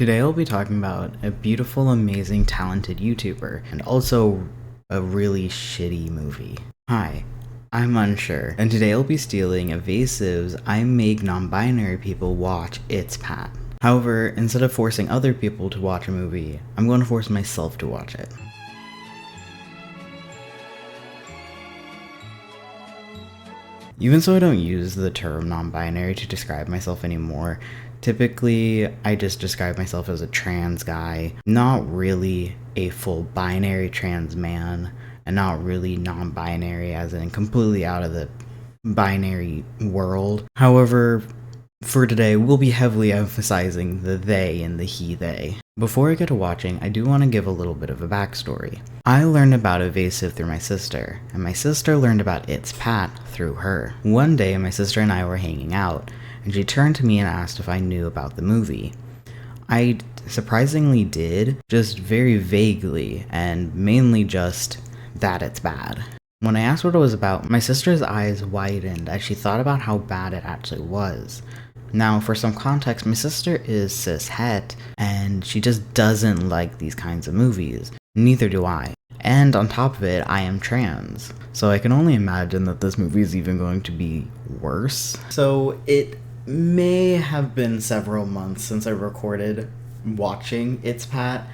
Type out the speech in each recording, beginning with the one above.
Today I'll be talking about a beautiful, amazing, talented YouTuber, and also a really shitty movie. Hi, I'm Unsure, and today I'll be stealing Evasive's I Make Non-Binary People Watch It's Pat. However, instead of forcing other people to watch a movie, I'm going to force myself to watch it. Even so I don't use the term non-binary to describe myself anymore, typically I just describe myself as a trans guy, not really a full binary trans man, and not really non-binary as in completely out of the binary world. However, for today, we'll be heavily emphasizing the they and the he-they. Before I get to watching, I do want to give a little bit of a backstory. I learned about Evasive through my sister, and my sister learned about It's Pat through her. One day, my sister and I were hanging out, and she turned to me and asked if I knew about the movie. I surprisingly did, just very vaguely, and mainly just that it's bad. When I asked what it was about, my sister's eyes widened as she thought about how bad it actually was. Now, for some context, my sister is cis-het, and she just doesn't like these kinds of movies. Neither do I. And on top of it, I am trans. So I can only imagine that this movie is even going to be worse. So it may have been several months since I recorded watching It's Pat,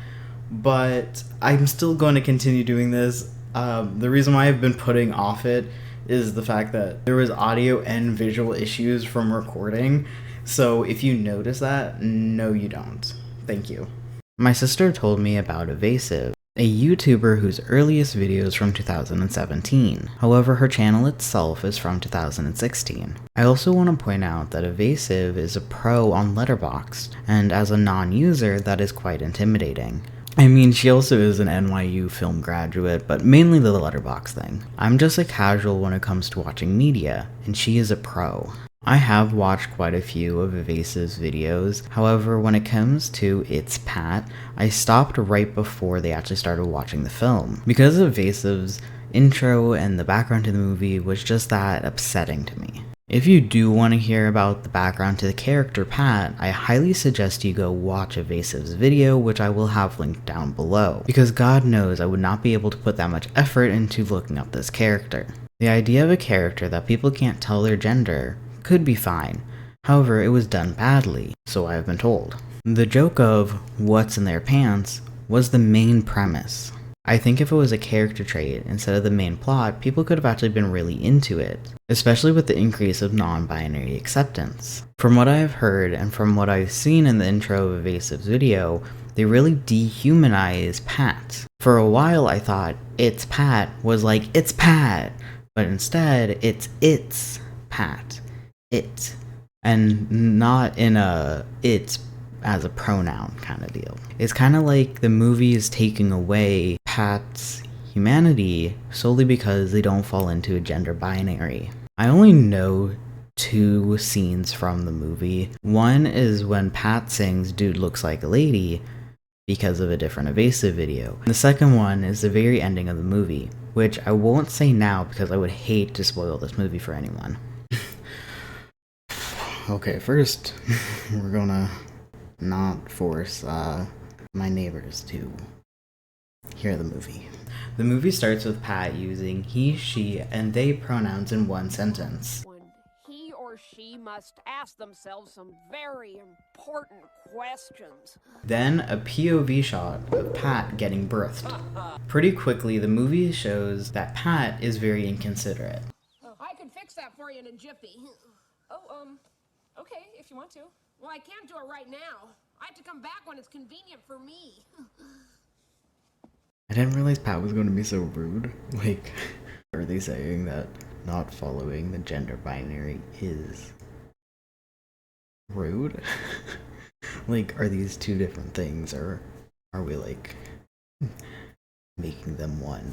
but I'm still going to continue doing this. The reason why I've been putting off it is the fact that there was audio and visual issues from recording. So if you notice that, no you don't. Thank you. My sister told me about Evasive, a YouTuber whose earliest videos from 2017. However, her channel itself is from 2016. I also want to point out that Evasive is a pro on Letterboxd, and as a non-user, that is quite intimidating. I mean, she also is an NYU film graduate, but mainly the Letterboxd thing. I'm just a casual when it comes to watching media, and she is a pro. I have watched quite a few of Evasive's videos, however, when it comes to It's Pat, I stopped right before they actually started watching the film, because Evasive's intro and the background to the movie was just that upsetting to me. If you do want to hear about the background to the character Pat, I highly suggest you go watch Evasive's video, which I will have linked down below, because God knows I would not be able to put that much effort into looking up this character. The idea of a character that people can't tell their gender could be fine, however it was done badly, so I have been told. The joke of what's in their pants was the main premise. I think if it was a character trait instead of the main plot, people could have actually been really into it, especially with the increase of non-binary acceptance. From what I have heard and from what I've seen in the intro of Evasive's video, they really dehumanize Pat. For a while I thought It's Pat was like It's Pat, but instead it's Pat. It. And not in a it's as a pronoun kind of deal. It's kind of like the movie is taking away Pat's humanity solely because they don't fall into a gender binary. I only know 2 scenes from the movie. One is when Pat sings Dude Looks Like a Lady because of a different Evasive video. And the second one is the very ending of the movie, which I won't say now because I would hate to spoil this movie for anyone. Okay, first, we're gonna not force my neighbors to hear the movie. The movie starts with Pat using he, she, and they pronouns in one sentence. When he or she must ask themselves some very important questions. Then a POV shot of Pat getting birthed. Pretty quickly, the movie shows that Pat is very inconsiderate. I can fix that for you in a jiffy. Okay, if you want to. Well, I can't do it right now. I have to come back when it's convenient for me. I didn't realize Pat was going to be so rude. Like, are they saying that not following the gender binary is rude? Like, are these 2 different things, or are we, like, making them one?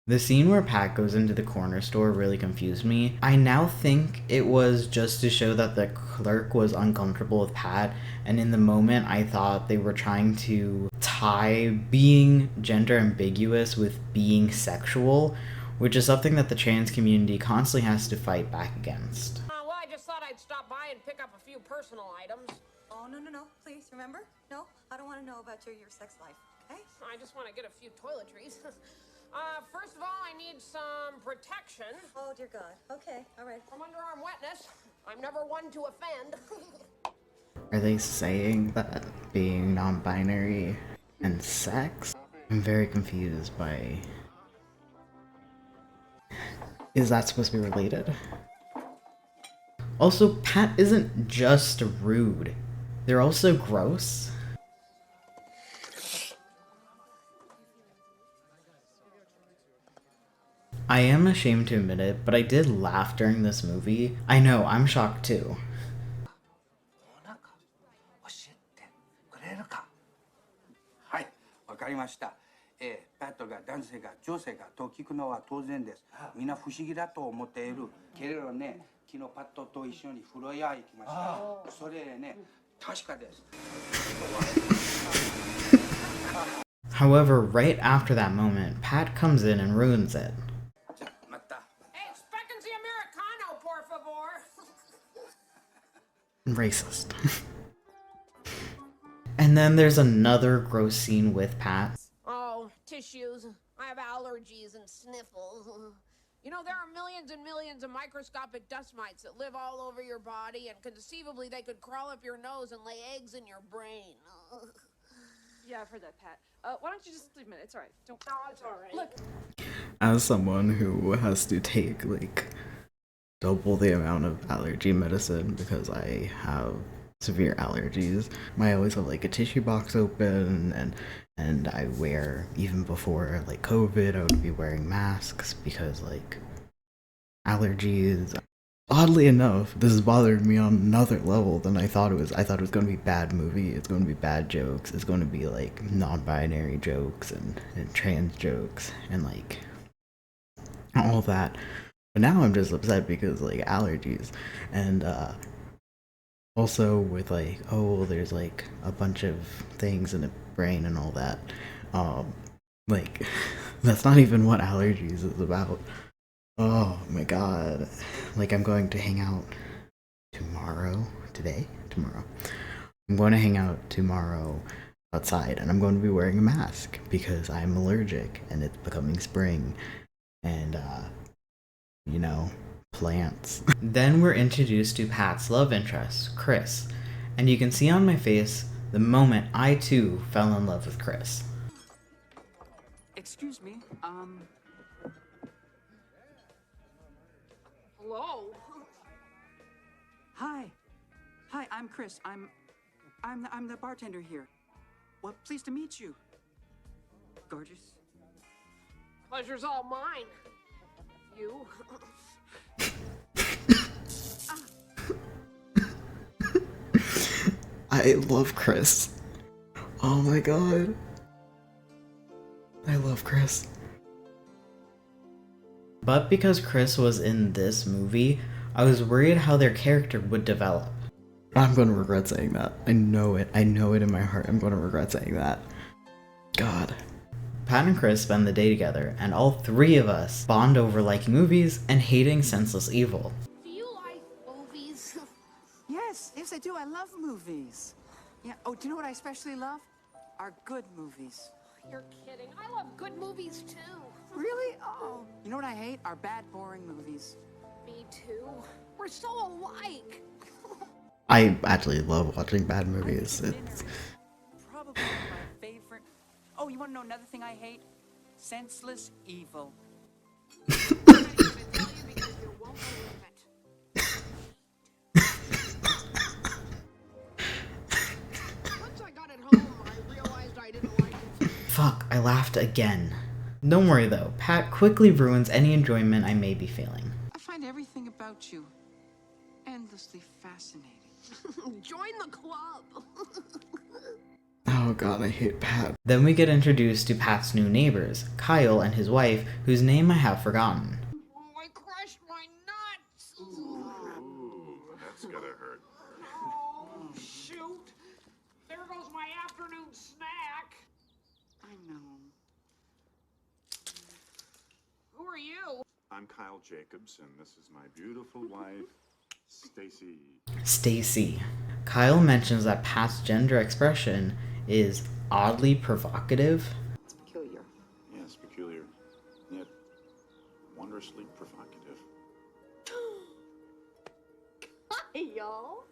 The scene where Pat goes into the corner store really confused me. I now think it was just to show that the clerk was uncomfortable with Pat, and in the moment I thought they were trying to tie being gender ambiguous with being sexual, which is something that the trans community constantly has to fight back against. Well, I just thought I'd stop by and pick up a few personal items. Oh, no, please, remember? No, I don't want to know about your sex life, okay? I just want to get a few toiletries. First of all, I need some protection Oh, dear God. Okay, all right. from underarm wetness. I'm never one to offend. Are they saying that being non-binary and sex? I'm very confused by... Is that supposed to be related? Also, Pat isn't just rude. They're also gross. I am ashamed to admit it, but I did laugh during this movie. I know, I'm shocked too. なんか教えてくれるか。はい、わかりました。パットが男性が女性がと聞くのは当然です。みんな不思議だと思っている。けれどね、昨日パットと一緒に風呂屋行きました。それね、確かです。However, right after that moment, Pat comes in and ruins it. じゃあまた。Hey, expectancy Americano, por favor. Racist. And then there's another gross scene with Pat. Oh, tissues. I have allergies and sniffles. You know, there are millions and millions of microscopic dust mites that live all over your body, and conceivably they could crawl up your nose and lay eggs in your brain. Yeah, I've heard that, Pat. Why don't you just leave a minute? It's all right. Don't. No, it's all right. Look. As someone who has to take like double the amount of allergy medicine because I have severe allergies, I always have like a tissue box open, and I wear, even before like COVID, I would be wearing masks because like allergies. Oddly enough, this is bothering me on another level than I thought it was. I thought it was going to be bad movie, it's going to be bad jokes, it's going to be like non-binary jokes and trans jokes and like all that. But now I'm just upset because like allergies, and also with like, oh, there's like a bunch of things in the brain and all that. Like that's not even what allergies is about. Oh my god. Like I'm going to hang out tomorrow. I'm going to hang out tomorrow outside, and I'm going to be wearing a mask because I'm allergic and it's becoming spring. And you know, plants. Then we're introduced to Pat's love interest, Chris. And you can see on my face the moment I too fell in love with Chris. Excuse me, Hello? Hi, I'm Chris. I'm the bartender here. Well, pleased to meet you. Gorgeous. Pleasure's all mine. You? I love Chris. Oh my god. I love Chris. But because Chris was in this movie, I was worried how their character would develop. I'm gonna regret saying that. I know it in my heart. I'm gonna regret saying that. God. Pat and Chris spend the day together, and all three of us bond over liking movies and hating senseless evil. Do you like movies? Yes, I do. I love movies. Yeah. Oh, do you know what I especially love? Are good movies. You're kidding. I love good movies too. Really? Oh. You know what I hate? Are bad, boring movies. Me too. We're so alike. I actually love watching bad movies. It's... Probably my favorite. Oh, you want to know another thing I hate? Senseless evil. I'm not gonna tell you because you won't believe it. Once I got it home, I realized I didn't like it. Fuck, I laughed again. Don't worry though, Pat quickly ruins any enjoyment I may be feeling. I find everything about you endlessly fascinating. Join the club. Oh god, I hate Pat. Then we get introduced to Pat's new neighbors, Kyle and his wife, whose name I have forgotten. Oh, I crushed my nuts. Ooh, that's gotta hurt. Oh, shoot. There goes my afternoon snack. I know. Who are you? I'm Kyle Jacobs, and this is my beautiful wife, Stacy. Stacy. Kyle mentions that Pat's gender expression is oddly provocative. It's peculiar. Yes, peculiar, yet wondrously provocative. Hey, y'all.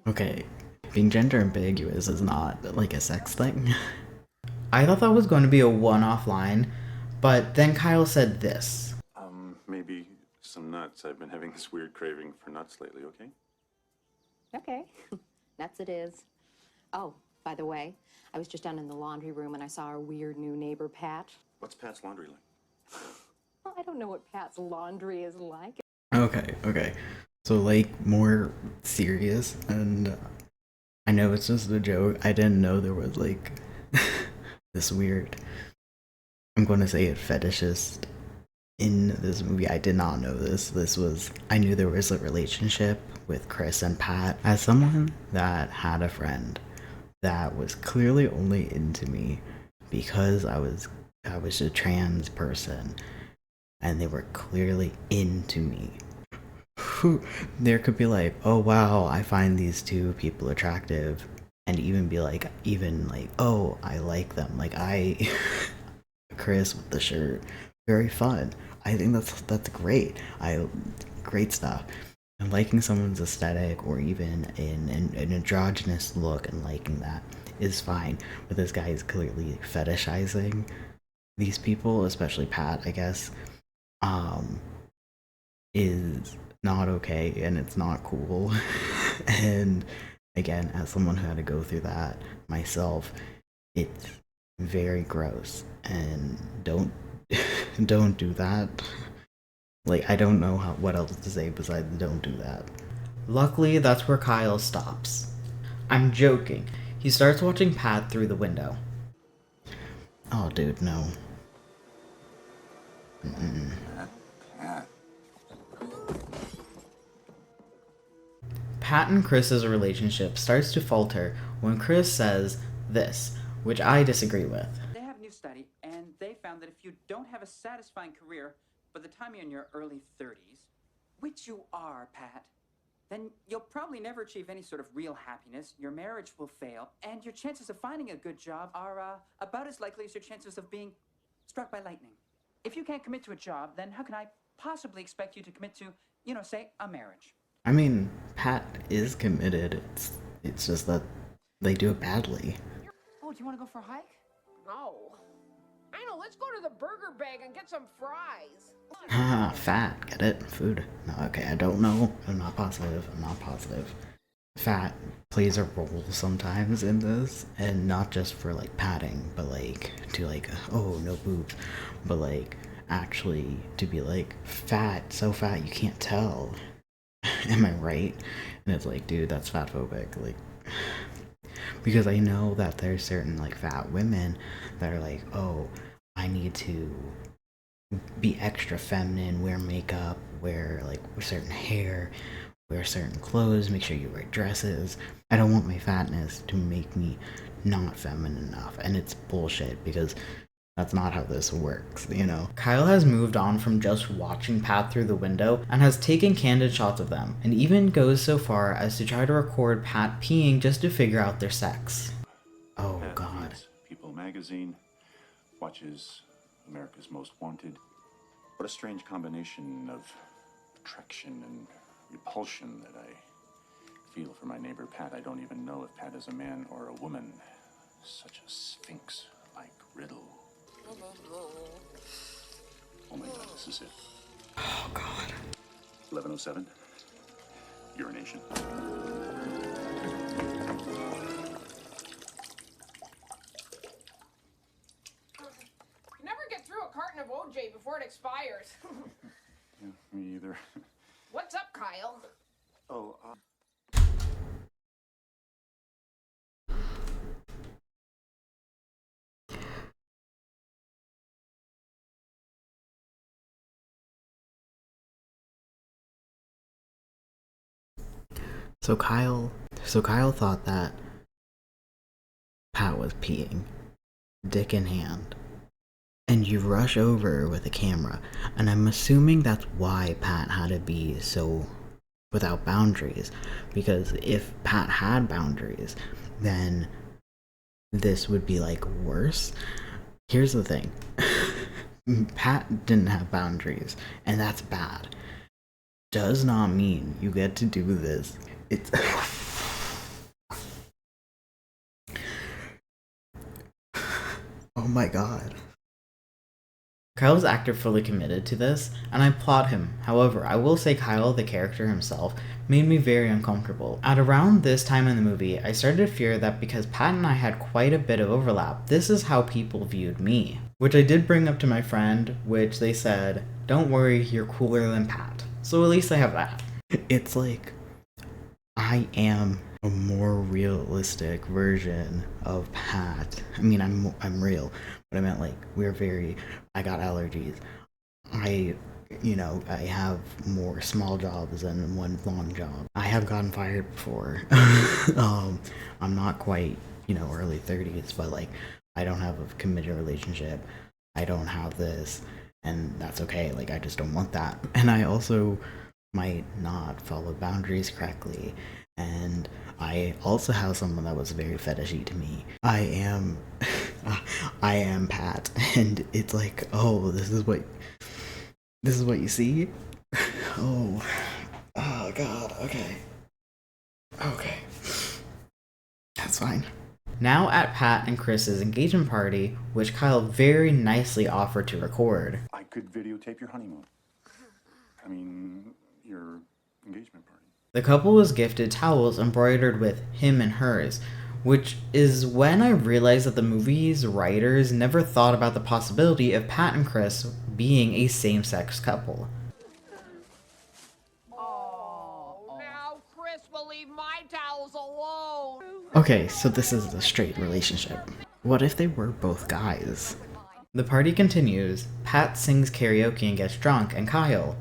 Okay, being gender ambiguous is not like a sex thing. I thought that was going to be a one-off line, but then Kyle said this. Maybe some nuts. I've been having this weird craving for nuts lately, okay? Okay, nuts it is. Oh, by the way, I was just down in the laundry room and I saw our weird new neighbor, Pat. What's Pat's laundry like? Well, I don't know what Pat's laundry is like. Okay. So, like, more serious, and I know it's just a joke. I didn't know there was, like, this weird, I'm going to say it, fetishist in this movie. I did not know this. I knew there was a relationship with Chris and Pat. As someone that had a friend that was clearly only into me because I was a trans person, and they were clearly into me. There could be like, oh wow, I find these two people attractive, and even be like, oh, I like them. Like, Chris with the shirt, very fun. I think that's great. Great stuff. And liking someone's aesthetic, or even an androgynous look, and liking that is fine. But this guy is clearly fetishizing these people, especially Pat, I guess, is not okay, and it's not cool. And again, as someone who had to go through that myself, it's very gross, and don't do that. Like, I don't know what else to say besides don't do that. Luckily, that's where Kyle stops. I'm joking. He starts watching Pat through the window. Oh, dude, no. Pat and Chris's relationship starts to falter when Chris says this, which I disagree with. They have a new study, and they found that if you don't have a satisfying career by the time you're in your early 30s, which you are, Pat, then you'll probably never achieve any sort of real happiness, your marriage will fail, and your chances of finding a good job are about as likely as your chances of being struck by lightning. If you can't commit to a job, then how can I possibly expect you to commit to, say, a marriage? I mean, Pat is committed. It's just that they do it badly. Oh, do you want to go for a hike? No. I know, let's go to the burger bag and get some fries. Ah, fat. Get it? Food. No, okay, I don't know. I'm not positive. Fat plays a role sometimes in this, and not just for like padding, but like to like, oh, no boobs, but like actually to be like fat, so fat you can't tell. Am I right? And it's like, dude, that's fat phobic. Like, because I know that there's certain like fat women that are like, oh, I need to be extra feminine, wear makeup, wear like certain hair, wear certain clothes, make sure you wear dresses. I don't want my fatness to make me not feminine enough. And it's bullshit, because that's not how this works, Kyle has moved on from just watching Pat through the window and has taken candid shots of them, and even goes so far as to try to record Pat peeing just to figure out their sex. Oh, Pat God. reads People magazine, watches America's Most Wanted. What a strange combination of attraction and repulsion that I feel for my neighbor Pat. I don't even know if Pat is a man or a woman. Such a sphinx-like riddle. Oh my God, this is it. Oh, God. 1107. Urination. You never get through a carton of OJ before it expires. Yeah, me either. What's up, Kyle? Oh, So Kyle thought that Pat was peeing, dick in hand, and you rush over with a camera, and I'm assuming that's why Pat had to be so without boundaries. Because if Pat had boundaries, then this would be like worse. Here's the thing. Pat didn't have boundaries, and that's bad. Does not mean you get to do this. It's oh my god. Kyle's actor fully committed to this, and I applaud him. However, I will say Kyle, the character himself, made me very uncomfortable. At around this time in the movie, I started to fear that because Pat and I had quite a bit of overlap, this is how people viewed me. Which I did bring up to my friend, which they said, don't worry, you're cooler than Pat. So at least I have that. It's like, I am a more realistic version of Pat. I mean, I'm real, but I meant like, I got allergies. I have more small jobs than one long job. I have gotten fired before. I'm not quite, early 30s, but like, I don't have a committed relationship. I don't have this, and that's okay. Like, I just don't want that. And I also might not follow boundaries correctly. And I also have someone that was very fetishy to me. I am Pat, and it's like, oh, this is what you see? Oh god, okay. That's fine. Now at Pat and Chris's engagement party, which Kyle very nicely offered to record. I could videotape your honeymoon. I mean, your engagement party. The couple was gifted towels embroidered with him and hers, which is when I realized that the movie's writers never thought about the possibility of Pat and Chris being a same-sex couple. Oh, now Chris will leave my towels alone. Okay, so this is a straight relationship. What if they were both guys? The party continues. Pat sings karaoke and gets drunk, and Kyle,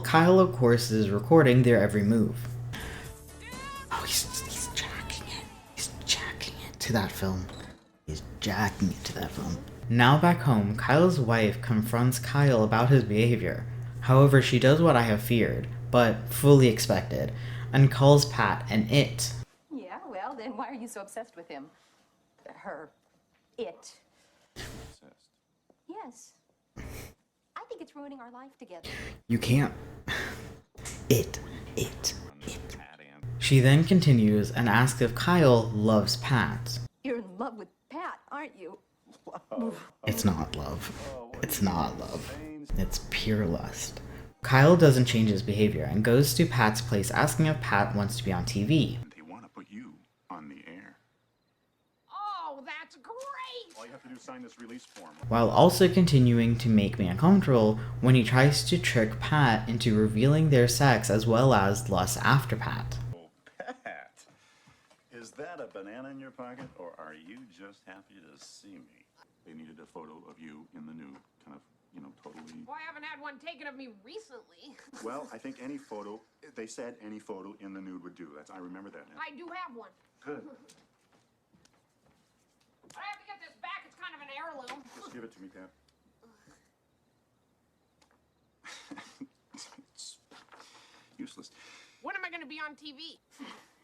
Kyle of course is recording their every move. Oh, he's jacking it. He's jacking it to that film. He's jacking it to that film. Now back home, Kyle's wife confronts Kyle about his behavior. However, she does what I have feared, but fully expected, and calls Pat an it. Yeah, well, then why are you so obsessed with him? Her. It. Obsessed. Yes. I think it's ruining our life together. You can't. It. She then continues and asks if Kyle loves Pat. You're in love with Pat, aren't you? It's not love. It's not love. It's pure lust. Kyle doesn't change his behavior and goes to Pat's place asking if Pat wants to be on TV. They want to put you on the air. Oh, that's great! All you have to do is sign this release form. While also continuing to make me uncomfortable when he tries to trick Pat into revealing their sex as well as lust after Pat. Oh, Pat, is that a banana in your pocket, or are you just happy to see me? They needed a photo of you in the nude, kind of, totally. Well, I haven't had one taken of me recently. Well, I think any photo, they said any photo in the nude would do. I remember that now. I do have one. Good. But I have to get this back. It's kind of an heirloom. Just give it to me, Pat. It's useless. When am I going to be on TV?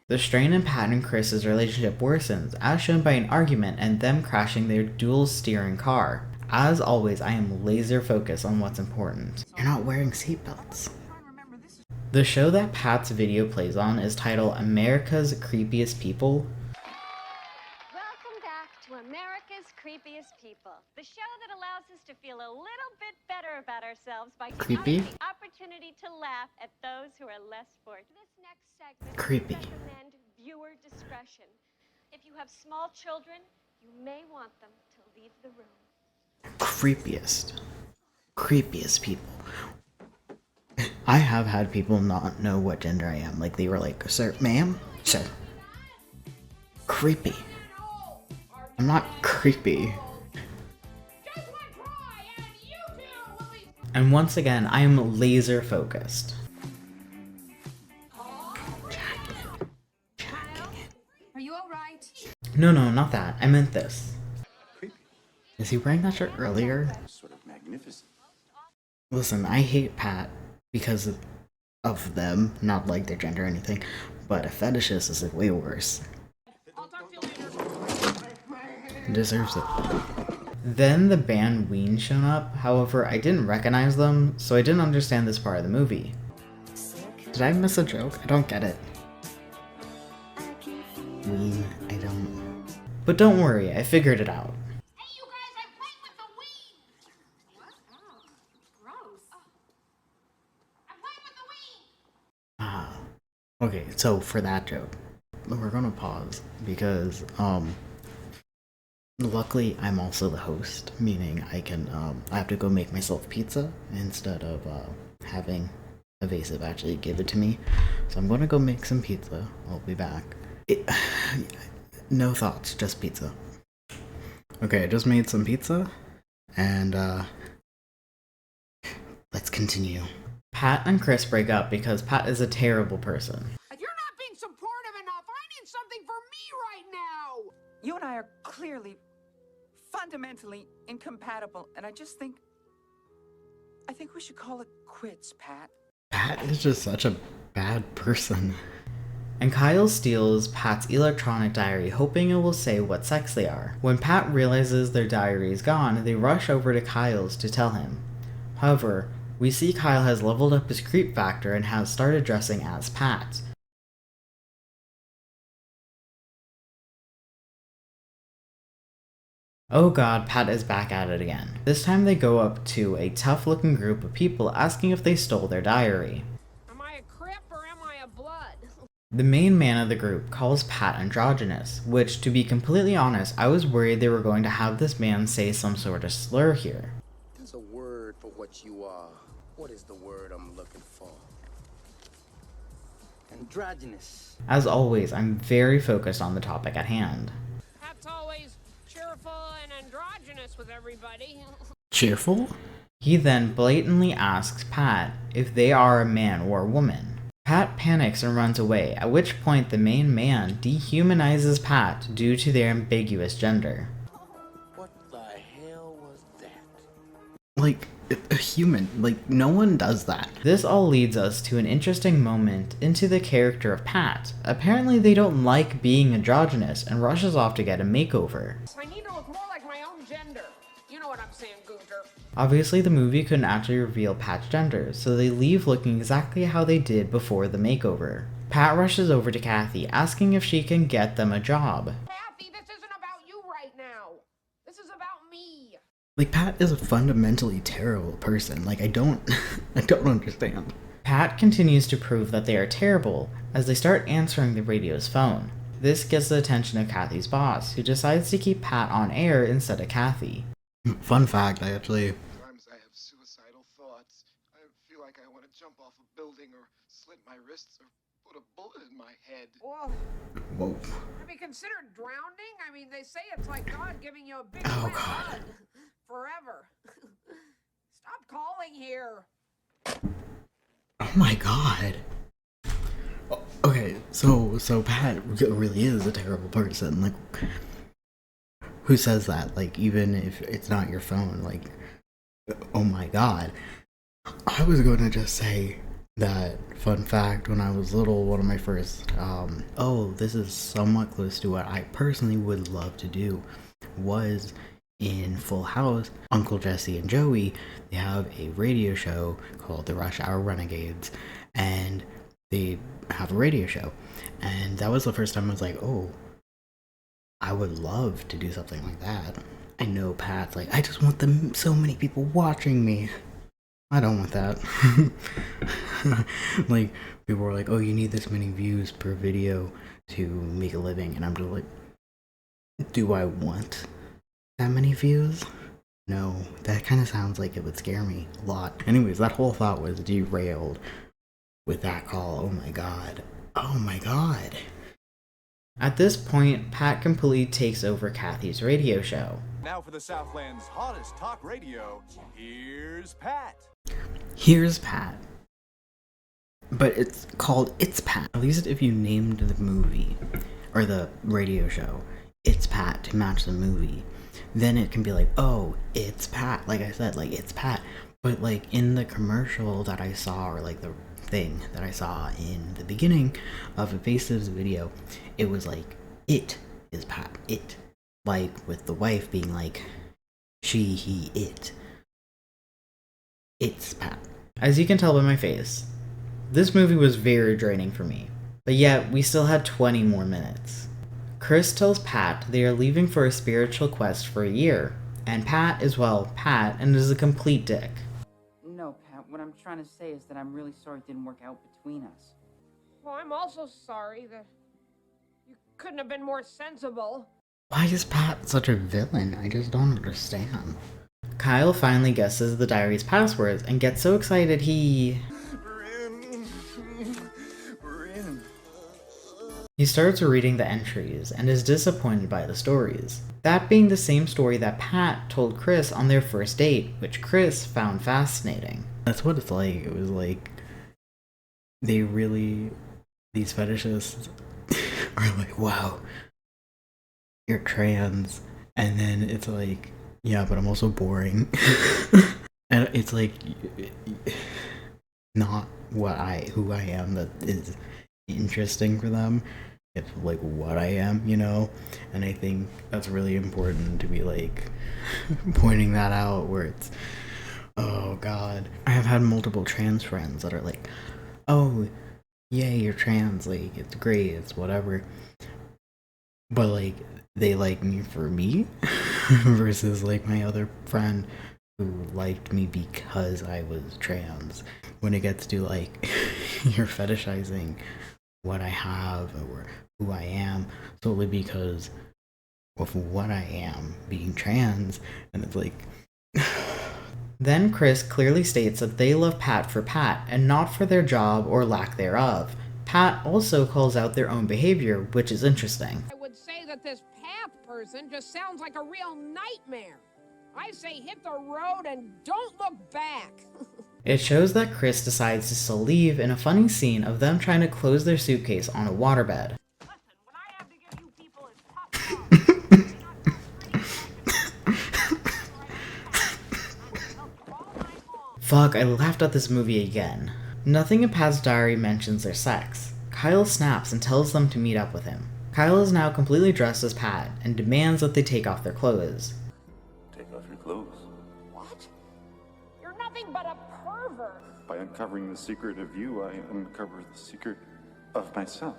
The strain in Pat and Chris's relationship worsens, as shown by an argument and them crashing their dual-steering car. As always, I am laser focused on what's important. You're not wearing seatbelts. The show that Pat's video plays on is titled America's Creepiest People. Welcome back to America's Creepiest People, the show that allows us to feel a little bit better about ourselves by giving us Creepy? the opportunity to laugh at those who are less fortunate. This next segment, Creepy. we recommend viewer discretion. If you have small children, you may want them to leave the room. Creepiest people. I have had people not know what gender I am. Like, they were like, sir, ma'am, sir. Creepy. I'm not creepy. Just one try, and you two will be... And once again, I am laser focused. Are you all right? No, not that. I meant this. Is he wearing that shirt earlier? Sort of magnificent. Listen, I hate Pat because of them, not like their gender or anything, but a fetishist is like way worse. I'll talk to you later. Deserves it. Then the band Ween showed up, however I didn't recognize them, so I didn't understand this part of the movie. Did I miss a joke? I don't get it. Ween, I don't. But don't worry, I figured it out. Hey, you guys, I played with the Wii! What? Oh, gross. I played with the Wii! Ah. Okay, so for that joke, we're gonna pause because, luckily I'm also the host, meaning I can, I have to go make myself pizza instead of, having Evasive actually give it to me. So I'm gonna go make some pizza. I'll be back. No thoughts, just pizza. Okay, I just made some pizza, and, let's continue. Pat and Chris break up because Pat is a terrible person. If you're not being supportive enough, I need something for me right now! You and I are clearly, fundamentally incompatible, and I think we should call it quits, Pat. Pat is just such a bad person. And Kyle steals Pat's electronic diary, hoping it will say what sex they are. When Pat realizes their diary is gone, they rush over to Kyle's to tell him. However, we see Kyle has leveled up his creep factor and has started dressing as Pat. Oh god, Pat is back at it again. This time they go up to a tough-looking group of people asking if they stole their diary. Am I a crip or am I a blood? The main man of the group calls Pat androgynous, which, to be completely honest, I was worried they were going to have this man say some sort of slur here. There's a word for what you are. What is the word I'm looking for? Androgynous. As always, I'm very focused on the topic at hand. Pat's always cheerful and androgynous with everybody. Cheerful? He then blatantly asks Pat if they are a man or a woman. Pat panics and runs away, at which point the main man dehumanizes Pat due to their ambiguous gender. What the hell was that? Like, a human. Like, no one does that. This all leads us to an interesting moment into the character of Pat. Apparently they don't like being androgynous and rushes off to get a makeover. I need to look more like my own gender. You know what I'm saying, Gunter. Obviously the movie couldn't actually reveal Pat's gender, so they leave looking exactly how they did before the makeover. Pat rushes over to Kathy, asking if she can get them a job. Kathy, this isn't about you right now. This is about me. Like, Pat is a fundamentally terrible person. Like, I don't understand. Pat continues to prove that they are terrible as they start answering the radio's phone. This gets the attention of Kathy's boss, who decides to keep Pat on air instead of Kathy. Fun fact, I actually... Sometimes I have suicidal thoughts. I feel like I want to jump off a building or slit my wrists or put a bullet in my head. Whoa. Whoa. Have you considered drowning? I mean, they say it's like God giving you a big Oh, wet God. bud. Forever. Stop calling here. Oh my god. Okay, so Pat really is a terrible person. Like, who says that? Like, even if it's not your phone, like, oh my god. I was going to just say that, fun fact, when I was little, one of my first, this is somewhat close to what I personally would love to do, was in Full House, Uncle Jesse and Joey, they have a radio show called The Rush Hour Renegades, and they have a radio show, and that was the first time I was like, oh, I would love to do something like that. I know Pat's like, I just want so many people watching me. I don't want that. Like, people were like, oh, you need this many views per video to make a living, and I'm just like, do I want that many views? No, that kind of sounds like it would scare me a lot. Anyways, that whole thought was derailed with that call. Oh my god. Oh my god. At this point, Pat completely takes over Kathy's radio show. Now for the Southland's hottest talk radio, here's Pat. Here's Pat. But it's called It's Pat. At least if you named the movie, or the radio show, It's Pat to match the movie, then it can be like, oh, it's Pat. Like I said, like, it's Pat. But like in the commercial that I saw, or like the thing that I saw in the beginning of Evasive's video. It was like, it is Pat, it. Like, with the wife being like, she, he, it. It's Pat. As you can tell by my face, this movie was very draining for me. But yet, we still had 20 more minutes. Chris tells Pat they are leaving for a spiritual quest for a year. And Pat is, well, Pat, and is a complete dick. No, Pat, what I'm trying to say is that I'm really sorry it didn't work out between us. Well, I'm also sorry that you couldn't have been more sensible. Why is Pat such a villain? I just don't understand. Kyle finally guesses the diary's passwords and gets so excited he starts reading the entries and is disappointed by the stories. That being the same story that Pat told Chris on their first date, which Chris found fascinating. That's what it's like. It was like, these fetishists are like, wow, you're trans. And then it's like, yeah, but I'm also boring. And it's like, not who I am that is interesting for them. It's like what I am, you know? And I think that's really important to be like pointing that out, where it's, oh god. I have had multiple trans friends that are like, oh, yay, you're trans, like, it's great, it's whatever. But like, they like me for me versus like my other friend who liked me because I was trans. When it gets to like, you're fetishizing what I have or who I am solely because of what I am, being trans, and it's like... Then Chris clearly states that they love Pat for Pat and not for their job or lack thereof. Pat also calls out their own behavior, which is interesting. I would say that this Pat person just sounds like a real nightmare. I say hit the road and don't look back. It shows that Chris decides to still leave in a funny scene of them trying to close their suitcase on a waterbed. Fuck, I laughed at this movie again. Nothing in Pat's diary mentions their sex. Kyle snaps and tells them to meet up with him. Kyle is now completely dressed as Pat and demands that they take off their clothes. Take off your clothes. What? You're nothing but a pervert. By uncovering the secret of you, I uncover the secret of myself.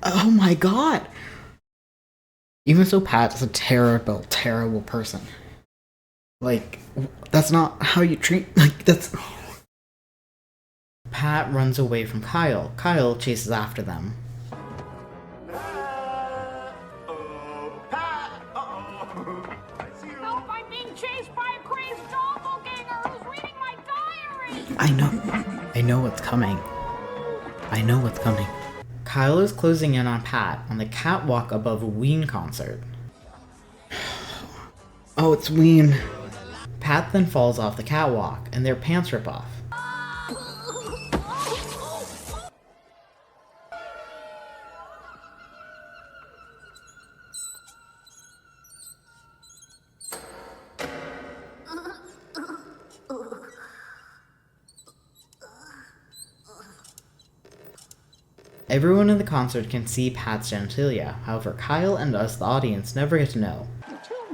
Oh my god! Even so, Pat's a terrible, terrible person. Like, that's not how you treat, like, that's... Pat runs away from Kyle. Kyle chases after them. Help, I'm being chased by a crazed doppelganger who's reading my diary! I know what's coming. I know what's coming. Kyle is closing in on Pat on the catwalk above a Ween concert. Oh, it's Ween. Pat then falls off the catwalk and their pants rip off. Everyone in the concert can see Pat's genitalia, however Kyle and us, the audience, never get to know. Tell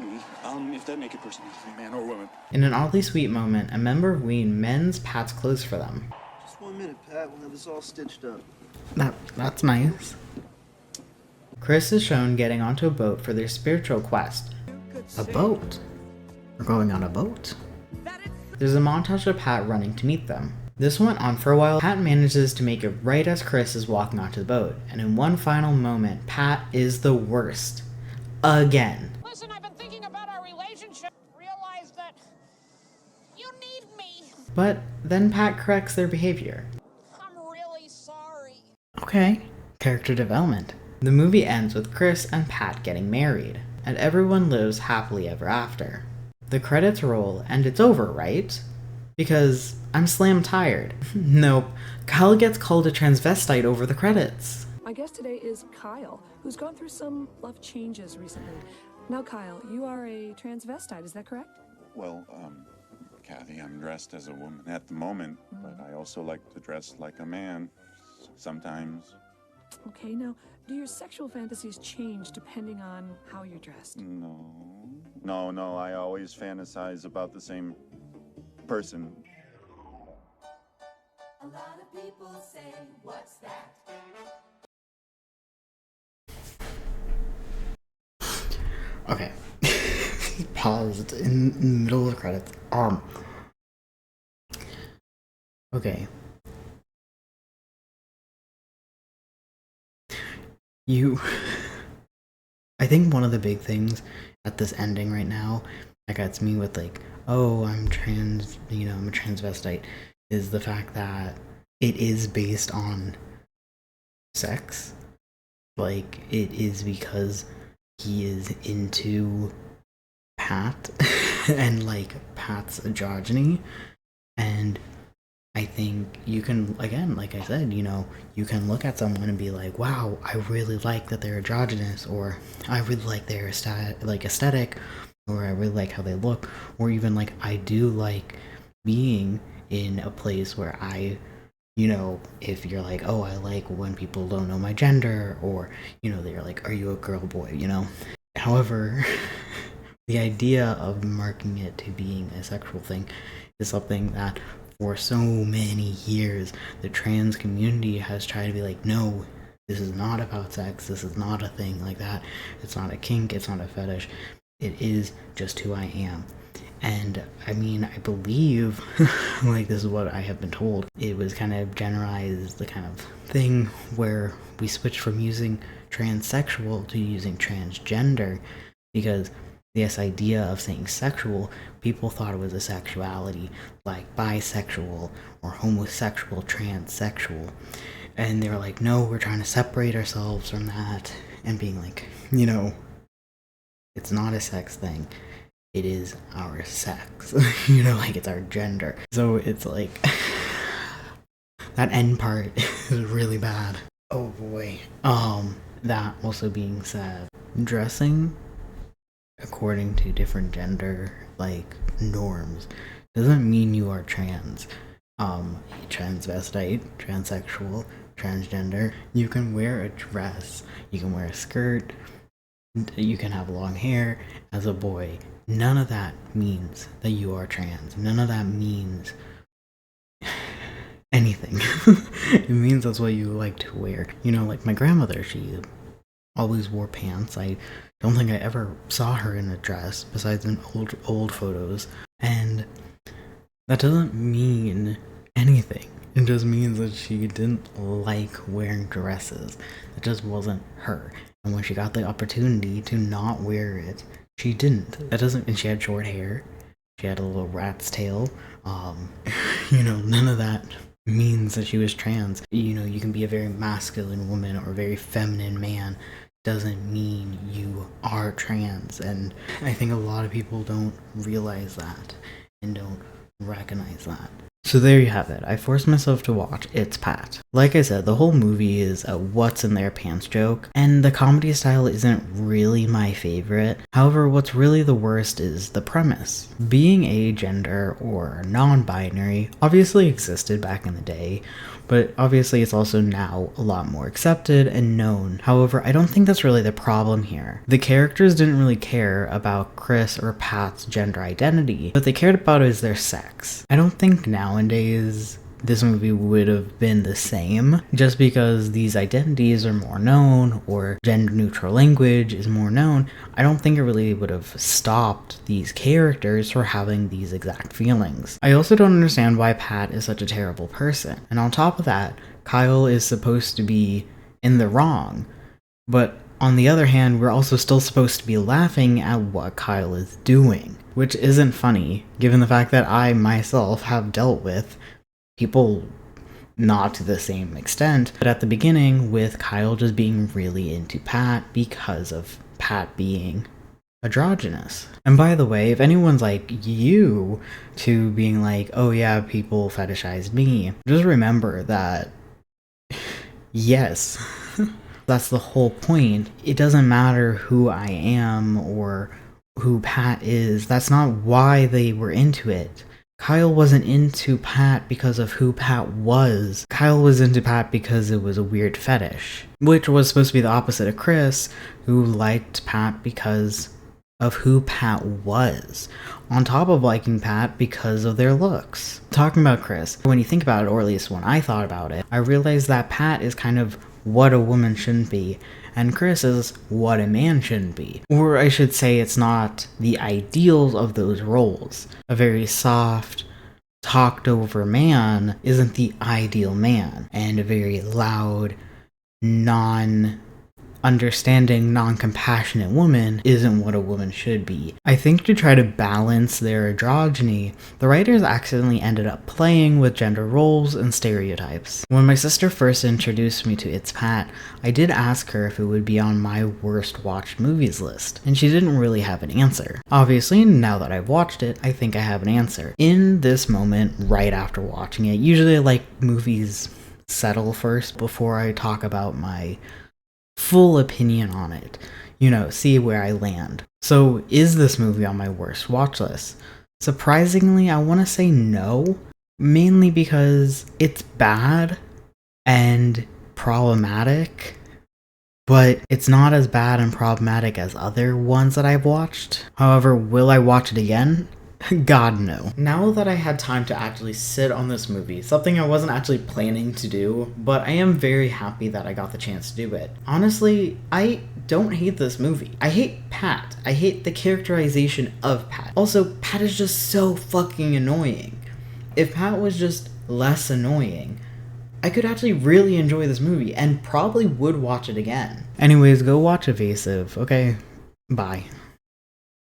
me, if that naked person is a man or woman. In an oddly sweet moment, a member of Ween mends Pat's clothes for them. Just 1 minute, Pat. We'll have this all stitched up. That's nice. Chris is shown getting onto a boat for their spiritual quest. A boat? We're going on a boat? There's a montage of Pat running to meet them. This went on for a while. Pat manages to make it right as Chris is walking onto the boat, and in one final moment, Pat is the worst. Again. Listen, I've been thinking about our relationship. Realized that you need me. But then Pat corrects their behavior. I'm really sorry. Okay. Character development. The movie ends with Chris and Pat getting married, and everyone lives happily ever after. The credits roll, and it's over, right? because I'm slam tired. Nope. Kyle gets called a transvestite over the credits. My guest today is Kyle, who's gone through some love changes recently. Now, Kyle, you are a transvestite, is that correct? Well, Kathy, I'm dressed as a woman at the moment, but I also like to dress like a man sometimes. Okay, now, do your sexual fantasies change depending on how you're dressed? No, I always fantasize about the same person. A lot of people say, what's that? Okay. Paused in the middle of the credits. Okay. I think one of the big things at this ending right now that gets me with like, oh, I'm trans, I'm a transvestite, is the fact that it is based on sex. Like, it is because he is into Pat and like Pat's androgyny, and I think you can, again, like I said, you can look at someone and be like, wow, I really like that they're androgynous, or I really like their aesthetic, or I really like how they look, or even like I do like being in a place where I, if you're like, oh, I like when people don't know my gender, or, they're like, are you a girl, boy, However, the idea of marking it to being a sexual thing is something that for so many years the trans community has tried to be like, no, this is not about sex, this is not a thing like that, it's not a kink, it's not a fetish, it is just who I am. And I mean, I believe, like, this is what I have been told, it was kind of generalized, the kind of thing where we switched from using transsexual to using transgender, because this idea of saying sexual, people thought it was a sexuality, like bisexual or homosexual, transsexual. And they were like, no, we're trying to separate ourselves from that, and being like, it's not a sex thing. It is our sex. Like, it's our gender. So it's like, that end part is really bad. Oh boy. That also being said, dressing according to different gender norms doesn't mean you are trans. Transvestite, transsexual, transgender, you can wear a dress, you can wear a skirt, you can have long hair as a boy. None of that means that you are trans. None of that means anything. It means that's what you like to wear. Like my grandmother, she always wore pants. I don't think I ever saw her in a dress besides in old photos. And that doesn't mean anything. It just means that she didn't like wearing dresses. It just wasn't her. And when she got the opportunity to not wear it, she didn't. And she had short hair. She had a little rat's tail. None of that means that she was trans. You can be a very masculine woman or a very feminine man. Doesn't mean you are trans. And I think a lot of people don't realize that and don't recognize that. So there you have it. I forced myself to watch It's Pat. Like I said, the whole movie is a what's in their pants joke, and the comedy style isn't really my favorite. However, what's really the worst is the premise. Being agender or non-binary obviously existed back in the day, but obviously it's also now a lot more accepted and known. However, I don't think that's really the problem here. The characters didn't really care about Chris or Pat's gender identity. What they cared about is their sex. I don't think nowadays this movie would have been the same, just because these identities are more known or gender neutral language is more known. I don't think it really would have stopped these characters from having these exact feelings. I also don't understand why Pat is such a terrible person. And on top of that, Kyle is supposed to be in the wrong. But on the other hand, we're also still supposed to be laughing at what Kyle is doing, which isn't funny, given the fact that I myself have dealt with people not to the same extent, but at the beginning with Kyle just being really into Pat because of Pat being androgynous. And by the way, if anyone's like you to being like, oh yeah, people fetishized me, just remember that yes, that's the whole point. It doesn't matter who I am or who Pat is. That's not why they were into it. Kyle wasn't into Pat because of who Pat was. Kyle was into Pat because it was a weird fetish, which was supposed to be the opposite of Chris, who liked Pat because of who Pat was, on top of liking Pat because of their looks. Talking about Chris, when you think about it, or at least when I thought about it, I realized that Pat is kind of what a woman shouldn't be, and Chris is what a man shouldn't be. Or I should say it's not the ideals of those roles. A very soft, talked over man isn't the ideal man, and a very loud, non-understanding, non-compassionate woman isn't what a woman should be. I think to try to balance their androgyny, the writers accidentally ended up playing with gender roles and stereotypes. When my sister first introduced me to It's Pat, I did ask her if it would be on my worst watched movies list, and she didn't really have an answer. Obviously, now that I've watched it, I think I have an answer. In this moment, right after watching it, usually I like movies settle first before I talk about my full opinion on it. You know, see where I land. So, is this movie on my worst watch list? Surprisingly, I want to say no, mainly because it's bad and problematic, but it's not as bad and problematic as other ones that I've watched. However, will I watch it again? God, no. Now that I had time to actually sit on this movie, something I wasn't actually planning to do, but I am very happy that I got the chance to do it. Honestly, I don't hate this movie. I hate Pat. I hate the characterization of Pat. Also, Pat is just so fucking annoying. If Pat was just less annoying, I could actually really enjoy this movie and probably would watch it again. Anyways, go watch Evasive. Okay, bye.